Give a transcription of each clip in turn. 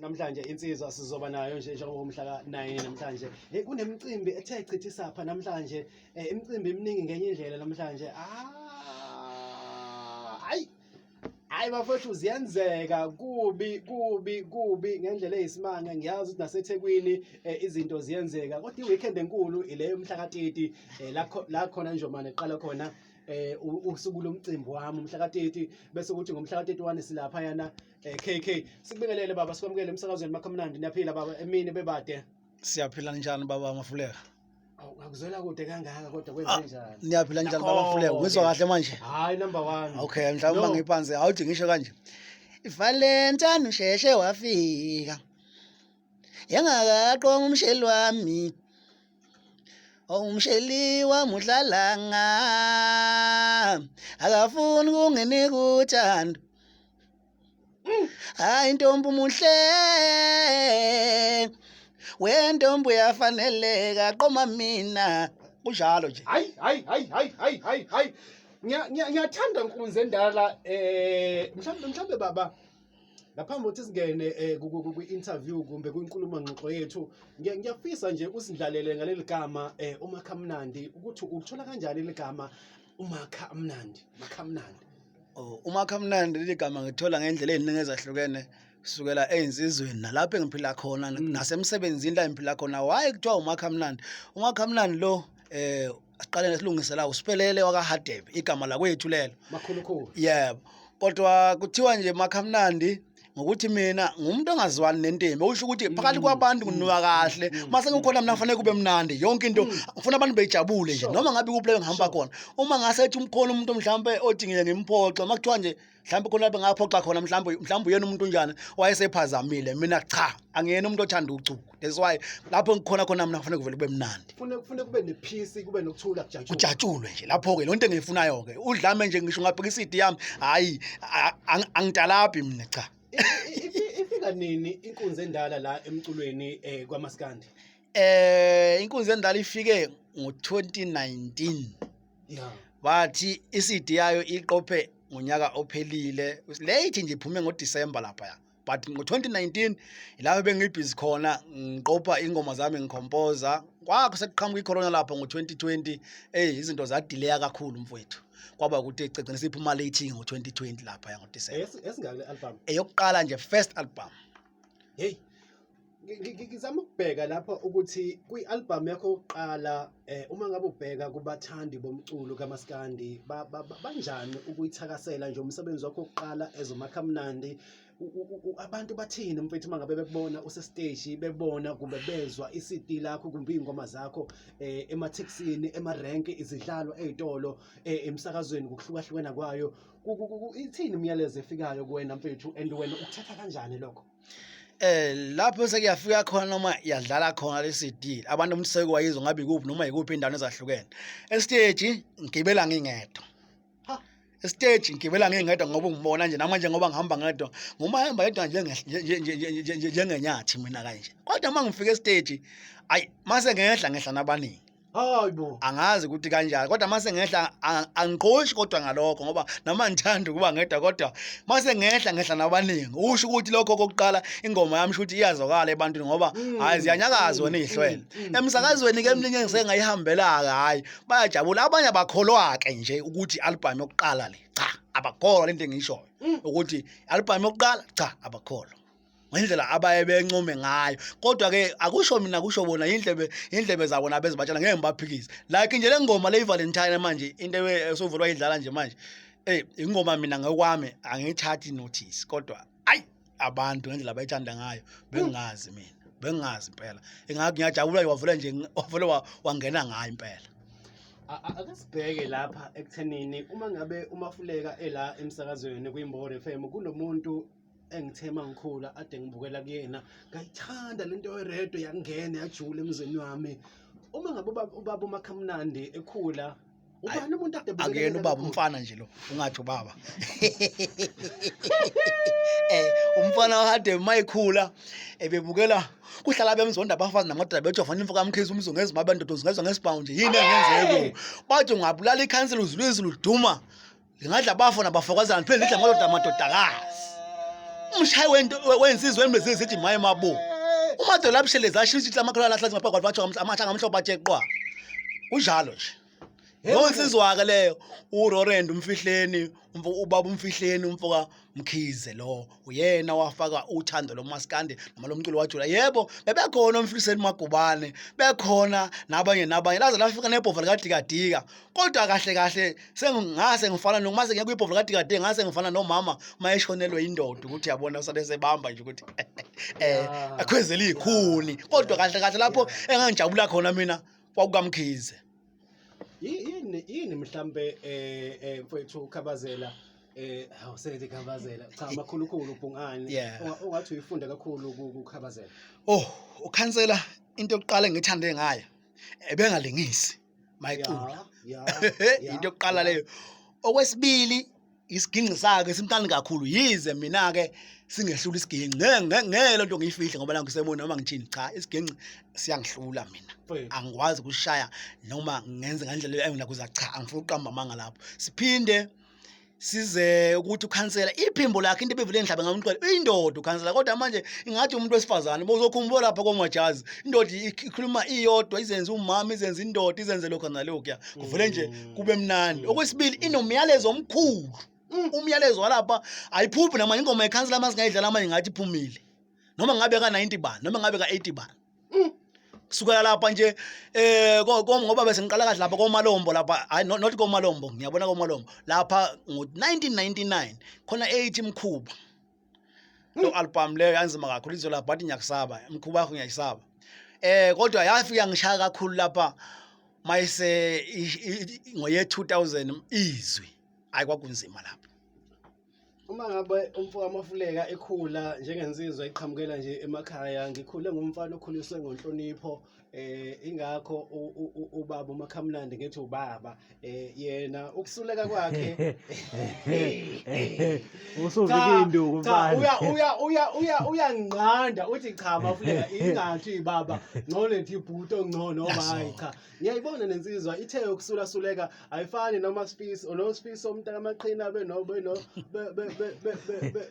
namhlanje insizwa sizoba nayo nje njengoba umhla ka9 namhlanje kunemicimbi ethe chithisa namhlanje imicimbi eminingi ngenye indlela namhlanje hayi bafowethu ziyenzeka kubi ngendlela eyisimanga ngiyazi ukuthi naseThekwini izinto ziyenzeka kodwa iweekend enkulu ileyo mhla ka30 la khona njomane eqala khona usuku lomcimbi wami umhla ka30 bese kuthi ngomhla ka31 silapha yana KK sikubingelele baba sikwamukele emsakazweni Makhamnandi niyaphila baba emini bebade siyaphila njani baba Mafuleka akuzwela kude kangaka kodwa kwenze njani niyaphila njani baba Mafuleka ngizwa kahle manje hayi number 1 okay mhlawumbe ngiphansi awuthi ngisho kanje iValentine usheshe wafika yangakaqonga umsheli wami umsheli wami udlalanga akafuni kungenika uthando hayi ntombi muhle wentombi yafaneleka qoma mina kunjalo nje hayi ngiyathanda Nkunzi endala mhlambe baba ngaphambi kokuthi singene ku-interview kumbe kwinkulumo ngxoxo yethu ngiyafisa nje usindlalele ngaleli gama uMakhamnandi ukuthi ukuthola kanjani le gama Makhamnandi uMakhamnandi leli gama ngithola ngendlela eziningi ezahlukene kusukela einsizweni nalapho engiphila khona nasemsebenzini la engiphila khona waye kuthiwa uMakhamnandi lo siqale nesilungisela usiphelele wakaHadebe igama la kwethu lelo makhulukhulu yebo kodwa kuthiwa nje Makhamnandi ngokuthi mina ngumuntu ongazwani nentembe usho ukuthi phakathi kwabantu kunuka kahle mase kukhona mina kufanele kube mnandi yonke into ngifuna abantu bejabule nje noma ngabe kuphi la ngihamba khona uma ngasethi umkhona umuntu mhlambe odingile ngimphoxa makuthiwa nje mhlambe khona lapho ngaphoxa khona mhlambe uyena umuntu unjani wayesephazamile mina cha angiyena umuntu othanda uchuku that's why lapho ngikhona khona mina kufanele kuvele kube mnandi kufanele kube nepeace kube nokuthula kujatshulwe nje lapho ke lonto engiyifunayo ke udlame nje ngisho ngabheka isidi yami hayi angidalaphi mina cha ifika nini inkunzi endala la emculweni kwaMaskandi inkunzi endala ifike ngo2019 yeah bathi isidi yayo iqophe ngonyaka ophelile late nje iphume ngoDisemba lapha but ngo2019 ilapho bengibhizi khona ngiqopha ingoma zami ngicomposer kwakho sekuqhamuka icorona lapho ngo2020 izinto zadelay kakhulu mfowethu kwaba ukuthi ececene siphuma late ngo2020 lapha ya ngoDisemba esingaka le album eyokuqala nje first album hey ngizama ukubheka lapha ukuthi kwi-album yakho yokuqala uma ngabe ubheka kubathandi bomculo kaMaskandi banjani ukuyithakasela nje umsebenzi wakho wokuqala ezoMakhamnandi abantu bathini mfethu mangabe bebona usestage bebona kumbe bezwa iCD lakho kumbe ingoma zakho emathexini emarenke izidlalo ezitolo emsakazweni ngokuhlukahlukana kwayo ithini imiyalezo efikayo kuwena mfethu and wena ukuthatha kanjani lokho lapho sekuyafika khona noma yadlala khona le CD abantu umseko wayizwa ngabe kuphi noma ikuphi indawo ezahlukene estage ngibela ngingedwa estage ngibela ngingedwa ngoba ngibona nje namanje ngoba ngihamba ngedwa ngoma hamba yedwa nje ngenyathi mina kanje kodwa mangifika estage ayi mase ngehla nabaningi hayibo angazi ukuthi kanjani kodwa mase ngehla angiqoshi kodwa ngalokho ngoba nama ngithanda ukuba ngedwa kodwa mase ngehla nabaningi usho ukuthi lokho kokuqala ingoma yami ukuthi iyazwakala ebantwini ngoba hayi ziyanyakaza wena ihlwele emsakazweni ke emningi engisengayihambela hayi bayajabula abanye bakholwa ke nje ukuthi album yokuqala le cha abakholwa lento engishoyo ukuthi album yokuqala cha abakholwa ngendlela abaye bencume ngayo kodwa ke akusho mina kusho bona indlebe zabo nabezibatshela ngeke ngibaphikise like nje le ngoma le Valentine manje into esovulwa idlala nje manje ingoma mina ngokwami angithathi notice kodwa ayi abantu ngendlela abayithanda ngayo bengazi impela engakho ngiyajabula wavula nje wavule wangena ngayo impela akasibheke lapha ekuthenini uma ngabe uMafuleka ela emsakazweni kwiMbokodo FM kunomuntu engithema ngikhula ade ngibukela kuyena ngayithanda lento yeredo yakungena yajula emzweni wami uma ngabe ubaba uMakhamnandi ekhula ubani umuntu ade bukela akuyena ubaba umfana nje lo ungathi ubaba umfana wahade mayikhula ebebukela kuhlala bemzonda abafazi namadoda bejovana imfuka amkhisi umzungu ezimabe ndodo zingezwa ngesibawu nje yini engenzeke bathi ungabulala ikhansela uzulwezi luduma ngingadla abafo nabafokozana phela idla amadoda amadodakazi umshayi wensizwe wembesizithi maye mabo umadola abusheleza asho ukuthi amakhola lahlazi ngapha kwathi bathi amathanga amhlophe atheqwa kunjalo nje Ngonsizwa ke leyo uRorend umfihleni ubaba umfihleni umfoka Mkhize lo uyena wafaka uthando lomaskande noma lomculo wajula yebo bebekhona umfihleni Magubane bekhona nabanye laze lafika nebhovu likadikadika kodwa kahle sengingase ngifana nomase ngeke uyibhovu likadikadika ngase ngifana nomama mayeshonelwe indoda ukuthi yabona usale sebamba nje ukuthi akhwezela ikhuni kodwa kahle lapho engangijabula khona mina kwakukaMkhize yini mhlambe mfowethu ukhabazela awusethi khabazela cha makhulukhulu ubhungane ongathi uyifunda kakhulu ukukhabazela ukhansela into yokuqala engithande ngayo ebengalingisi mayicula into yokuqala leyo okwesibili isiginqi sakhe simthandi kakhulu yize mina ke singehlula isiginqi ngeke lonto ngiyifihle ngoba la ngisemona noma ngithini cha isiginqi siyangihlula mina angikwazi ukushaya noma ngenze ngandlela engilakuza cha angifuni uqamba amanga lapho siphinde size ukuthi ukhansela iphimbo lakhe into ebevele enhlabe ngamqwele indoda ukhansela kodwa manje ingathi umuntu wesifazane bozokhumbula lapha komajazi indoda ikhuluma iyodwa izenze umama izenze indoda izenze lokho nalokho kuvele nje kube mnandi okwesibili inomyalezo omkhulu umyalezo walapha ayiphuphi namanye ingoma yekhansela masingayidlala manje ngathi iphumile noma ngabe ka 90 bani noma ngabe ka 80 bani kusukela lapha nje ngoba bese ngiqala kahle lapha komalombo lapha not komalombo ngiyabona komalombo lapha ngo1999 khona 80 mkhuba lo album leyo yanzima kakhulu izo lapha bathi ngiyakusaba mkhuba wakho ngiyayisaba kodwa yafika ngishaya kakhulu lapha mayise ngoye 2000 izwi ayikwakunzima lapha uma ngabe umfowethu Mafuleka ekhula njengensizwa iqhamukela nje emakhaya ngikhule ngumfana okhuliswe ngonhlonipho ingakho ubaba uMakhamnandi ngithi ubaba yena ukusuleka kwakhe usuvika induku mfana uyanqanda uthi cha Mafuleka ingathi baba ngcono lethi ibhuto ngcono noma hayi cha ngiyayibona nensizwa ithe ukusuleka ayifani noma Sifiso umntaka amaqhina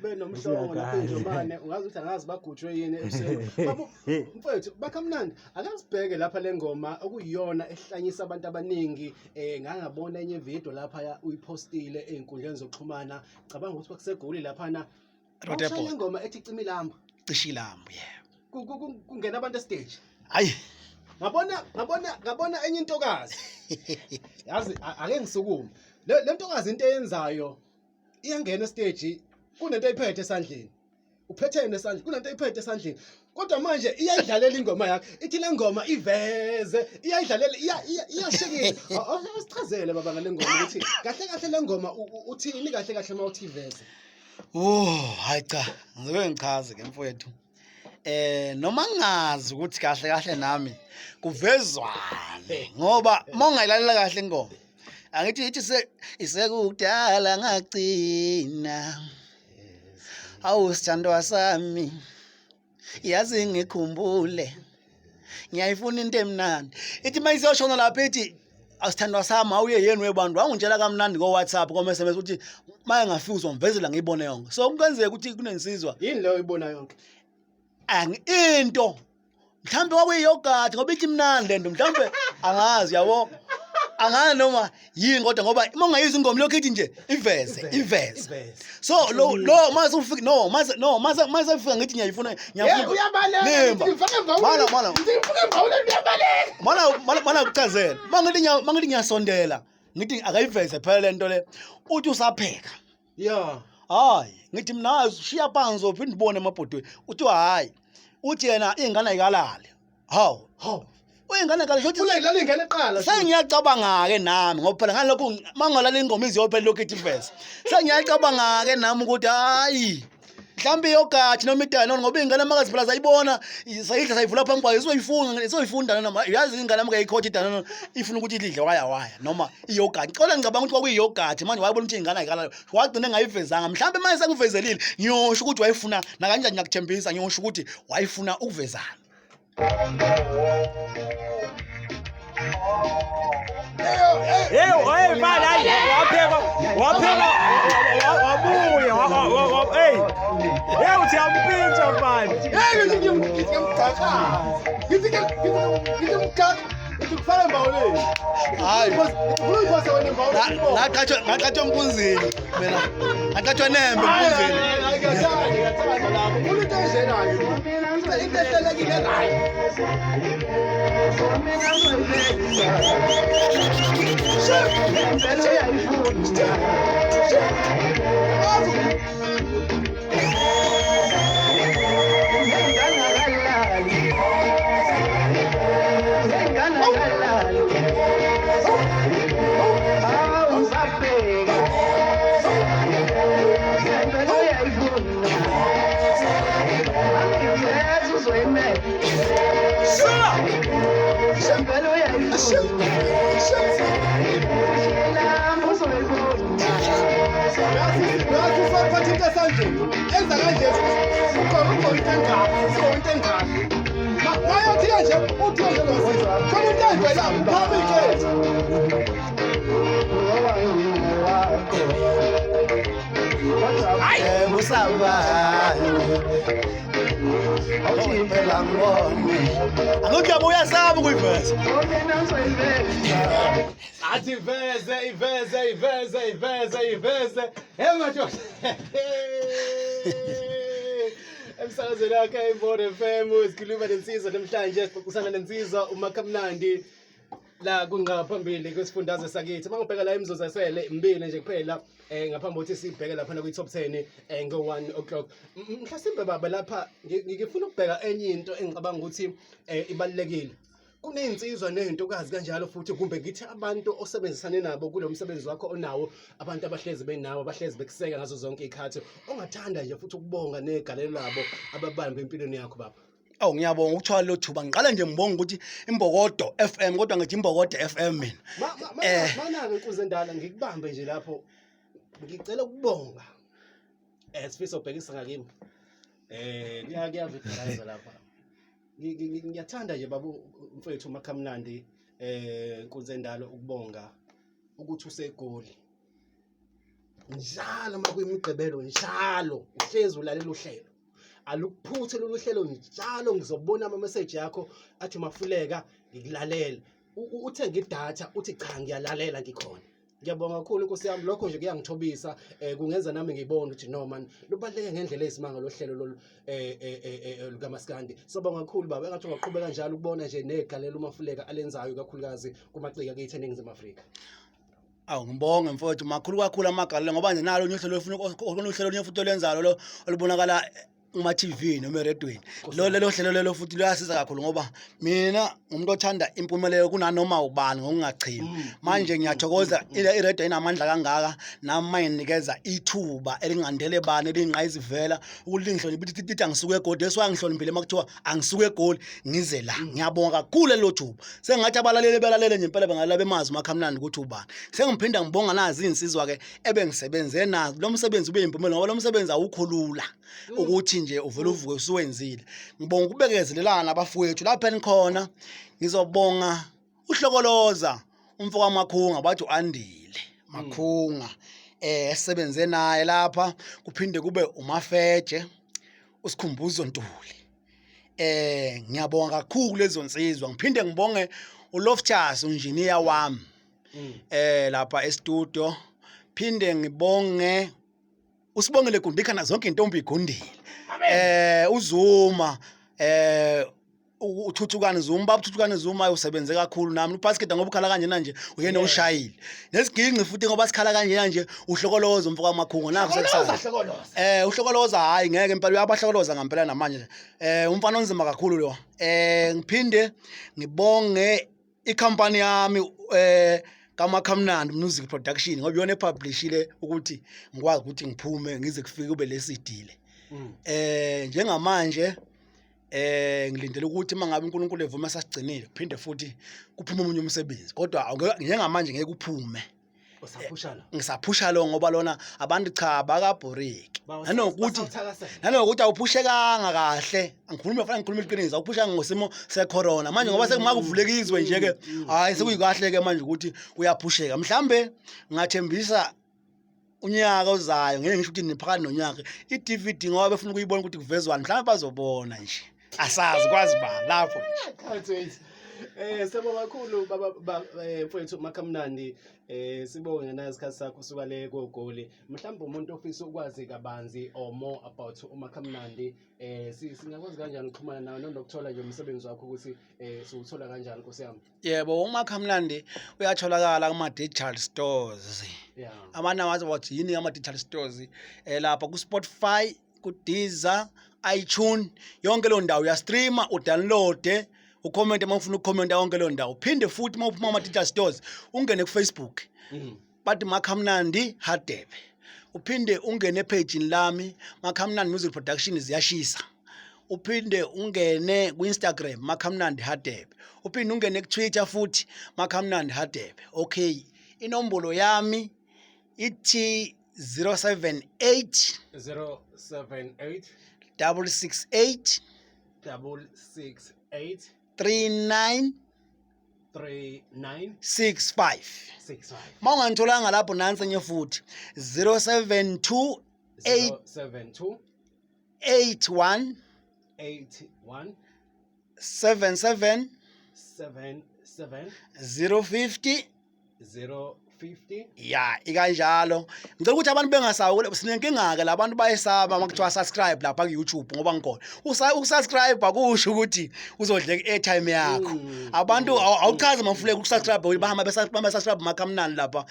benomhlongo lapha enjomane ungazi ukuthi angazi bagujwe yini ebusweni babo mfowethu Makhamnandi akasibheke lapha lengoma okuyiyona ehlanyisa abantu abaningi ngangabona enye video lapha uyipostile einkundleni zokuxhumana cabanga ukuthi bakusegoli lapha na Rotepo ingoma ethi cimilamba cishilambu kungena abantu stage hayi ngabona enye intokazi yazi ake ngisukume le ntokazi into eyenzayo iyangena stage kunento ayiphethe esandleni uphethene esandleni kunento ayiphethe esandleni kodwa manje iyayidlalela ingoma yakhe ithi le ngoma iveze iyayidlalela iyashekile awusichazele baba ngale ngoma ukuthi kahle le ngoma uthini kahle mawuthi iveze hayi cha ngizoke ngichaze ke mfowethu noma ngazi ukuthi kahle nami kuvezwane ngoba mongayilalela kahle ingoma angithi isekudala ngagcina awusithandwa sami yazi ngikhumbule ngiyayifuna into emnandi ithi mayisoshona lapha ithi asithandwa sami awuye yeni webantu wangitshela kamnandi ko WhatsApp ko SMS ukuthi maye ngafika uzomvezela ngiyibone yonke so kungenzeka ukuthi kunensizwa yini leyo uyibona yonke into mhlambe kwakuyiyogurt ngoba ithi mnandi lento mhlambe angazi yabo angana noma yini kodwa ngoba mongayizwa ingoma lokho ithi nje iveze so lo mase ufika mase ufika ngithi ngiyafuna uyabaleka mala ukuchazela mangithi ngiyasondela ngithi akayiveze phela lento le uthi usapheka hayi ngithi mina ushiya phansi uphinde ubone emabhodweni uthi hayi uthi yena ingane ayikalale hawo uyingane kale shothi ulala ingane eqala sengiyacabanga ke nami ngoba phela ngalokho mangolala ingoma iziyophela lokho ithi verse sengiyacabanga ke nami ukuthi hayi mhlambe yogathi noma idana ngoba ingane makazi phela sayibona sayidla sayivula phambi kwayo izoyifunda noma yazi ingane amakayikhotha idana ifuna ukuthi idle waya noma iyogathi qola ngicabanga ukuthi kwakuyiyogathi manje wayibona ukuthi ingane ayikalala wagcina ngayivezanga mhlambe manje sekuvezelile ngiyosho ukuthi wayifuna na kanjani ngiyakuthembisa ngiyosho ukuthi wayifuna ukuvezana hey mfana wapheka wabuye Hey, uthi yampintsha manje. Hayi. Ngaqathwa empunzini mina. Ngaqathwa nembe empunzini. Akujabu uyasaba ukuyiveza. Athi iveze. Madoda. Emsakazweni yakhe Imbokodo FM sikhuluma nensizwa namhlanje sixoxisana nensizwa uMakhamnandi la kungaphambili kwesifundazwe sakithi. Mangibheka la imizuzu asele imbili nje kuphela ngaphambi kokuthi sibheke lapha kwi top 10 ngo1 o'clock. Mhlasimbe baba lapha ngifuna ukubheka enye into engicabanga ukuthi ibalekile. Kunezinsizwa nezintokazi kanjalo futhi kumbe ngithi abantu osebenzisane nabo kulo msebenzi wakho onawo abantu abahlezi benawo abahlezi bekuseka ngazo zonke izikhathi ongathanda nje futhi ukubonga negalelo labo ababambe empilweni yakho baba. Awu ngiyabonga ukuthola lo thuba ngiqala nje ngibonga ukuthi Imbokodo FM kodwa ngithi Imbokodo FM mina. Mana-ke inkuze ndala ngikubambe nje lapho ngicela ukubonga. Sifisa ubhekisa ngakimi. Kuyavidaliza lapha. Ngiyathanda nje baba mfowethu Makhamnandi inkuze ndalo ukubonga ukuthi usegoli. Njalo makuyimigqibelo njalo uhlezi ulalela uhlelo. Alukuphuthe lolu hlelo njalo ngizobona ama message yakho athi Mafuleka ngikulalela. Uthenga idatha uthi cha ngiyalalela ngikhona. Ngiyabonga kakhulu Nkosi yami lokho nje kuyangithobisa kungenza nami ngibone ukuthi no man lubaleke ngendlela esimanga lo hlelo lolu lukaMaskandi. Sobonga kakhulu baba engathi ungaqhubeka kanjalo ukubona nje negalelo uMafuleka alenzayo kakhulukazi kumaciko kithi eNingizimu Afrika. Awu ngibonge mfowethu makhulu kakhulu amagalelo ngoba nje nalo uhlelo uhlelo futhi olenzalo lo olubonakala kuma TV noma eredweni. Lelo hlelo lelo futhi luyasiza kakhulu ngoba mina umuntu othanda impumelelo kunanoma ubani ngokungachimi. Manje ngiyathokoza iredio inamandla kangaka nami mayinikeza ithuba elingandele bani elingqayizivela ukuthi ngihloniphe ithi angisuke eGoli esiwangihloniphile makuthiwa angisuke eGoli ngize la. Ngiyabonga kakhulu lelo thuba. Sengathi abalaleli belalele nje impela bengalala bemazi Makhamnandi ukuthi ubani. Sengiphinda ngibonga nazi insizwa ke ebengisebenze nazo. Lo msebenzi ube impumelelo ngoba lo msebenzi awukhulula ukuthi nje uvela uvuke usuwenzile. Ngibonga ukubekezelelana nabafowethu lapha enikhona. Ngizobonga uhlokoloza umfoko wamakhunga bathi uandile makhunga esebenze naye lapha kuphinde kube umafeje usikhumbuzo Ntuli. Ngiyabonga kakhulu lezo nsizwa. Ngiphinde ngibonge uLoftus engineer wami lapha e-studio. Phinde ngibonge usibongele Gundikana zonke intombi igundile. Uzuma uthuthukane Zuma baba uthuthukane Zuma usebenze kakhulu nami ubasket ngoba ukhala kanjena nje uyena ushayile nesiginqi futhi ngoba sikhala kanjena nje uhlokoloza umfoko wamakhungo nakho sekusasa uhlokoloza hayi ngeke impela uyabahlokoloza ngempela namanje umfana onzima kakhulu lo. Ngiphinde ngibonge icompany yami kaMakhamnandi Music Production ngoba yona epublishile ukuthi ngikwazi ukuthi ngiphume ngize kufike kube lesidile. Njengamanje ngilindele ukuthi mangabe uNkulunkulu evuma sasigcinile kuphinde futhi kuphume umunye umsebenzi kodwa njengamanje ngeke kuphume. Ngisaphusha lo ngoba lona abantu cha bakabhoreki nanokuthi awuphushekanga kahle angikhuluma fanele ngikhuluma iqiniso awuphushanga ngosimo secorona manje ngoba sekumavulekizwe nje ke hayi sekuyikahle ke manje ukuthi uyaphusheka mhlambe ngathembisa unyaka ozayo ngeke ngisho ukuthi niphakathi nonyaka i-DVD ngoba befuna ukuyibona ukuthi kuvezwani mhlawumbe bazobona nje asazi kwazi ba lapho Can't wait. Sibonga kakhulu baba mfowethu Makhamnandi. Sibonge nasikhathi sakho suka le koGoli. Mhlawumbe umuntu ofisa ukwazi kabanzi or more about uMakhamnandi singakwazi kanjani ukuxhumana nawe nokuthola nje umsebenzi wakho ukuthi siwuthola kanjani Nkosi yami? yebo uMakhamnandi uyatholakala kuma-digital stores Yeah. amanye wazi wathi yini ama-digital stores lapha ku-Spotify ku-Deezer iTunes yonke leyo ndawo uyastreama udownloade ucommente uma ufuna ukucommente yonke leyo ndawo phinde futhi uma uphuma ama-digital stores ungene ku-Facebook bathi Makhamnandi Hadebe uphinde ungene epagini lami Makhamnandi Music Production ziyashisa uphinde ungene ku-Instagram Makhamnandi Hadebe uphinde ungene ku-Twitter futhi Makhamnandi Hadebe okay inombolo yami ithi 078 078 668 668 39 39 65 65 ma ungangitholanga lapho nansi enye futhi 072 072 81 81 77 77 050 050 ya ikanjalo ngicela ukuthi abantu bengasawu sinenkinga ke labantu bayesaba makuthiwa subscribe lapha ku YouTube ngoba ngikhona ukusubscribe akusho ukuthi uzodleka i-airtime yakho abantu awuchaze Mafuleka ukusubscribe bahamba besubscribe Makhamnandi lapha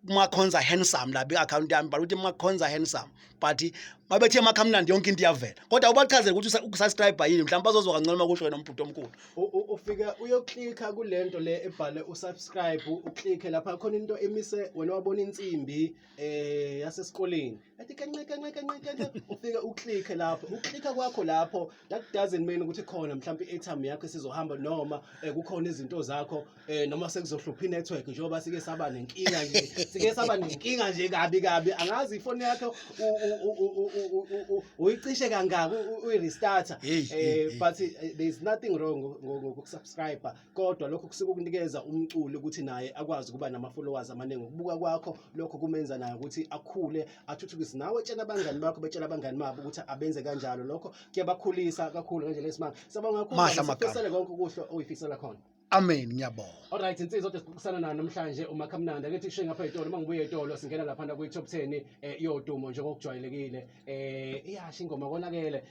Makhonza handsome lapha i-account yami baluthi Makhonza handsome but mabethe Makhamnandi yonke into iyavela kodwa ubachazela ukuthi ukusubscribe yini mhlawumbe bazozwa kancane makusho wena umphuto omkhulu ufika uyoklikha kulento le ebhale usubscribe uklikhe lapha khona into emise wena wabona insimbi yasesikoleni ethi kanqe ufika uklikhe lapho uklikha kwakho lapho that doesn't mean ukuthi khona mhlawumbe i-airtime yakho sizohamba noma kukhona izinto zakho noma sekuzohlupha i-network njengoba sike saba nenkinga nje kabi angazi ifoni yakho uyicishe kangaka uyi-restarter but there is nothing wrong ngokusubscribe kodwa lokho kusuke ukunikeza umculo ukuthi naye akwazi ukuba nama-followers amaningi ukubuka kwakho lokho kumenza naye ukuthi akhule athuthukise nawe tshela abangani bakho betshela abangani babo ukuthi abenze kanjalo lokho kuyabakhulisa kakhulu ngendlela esimanga sabonga kakhulu konke kuhle oyifisela khona amen ngiyabonga alright insizwa kodwa sibukusana nayo namhlanje uMakhamnandi ake tishe ngapha etolo mangibuye etolo singena lapha kwi top 10 yodumo njengokujwayelekile iyasho ingoma konakele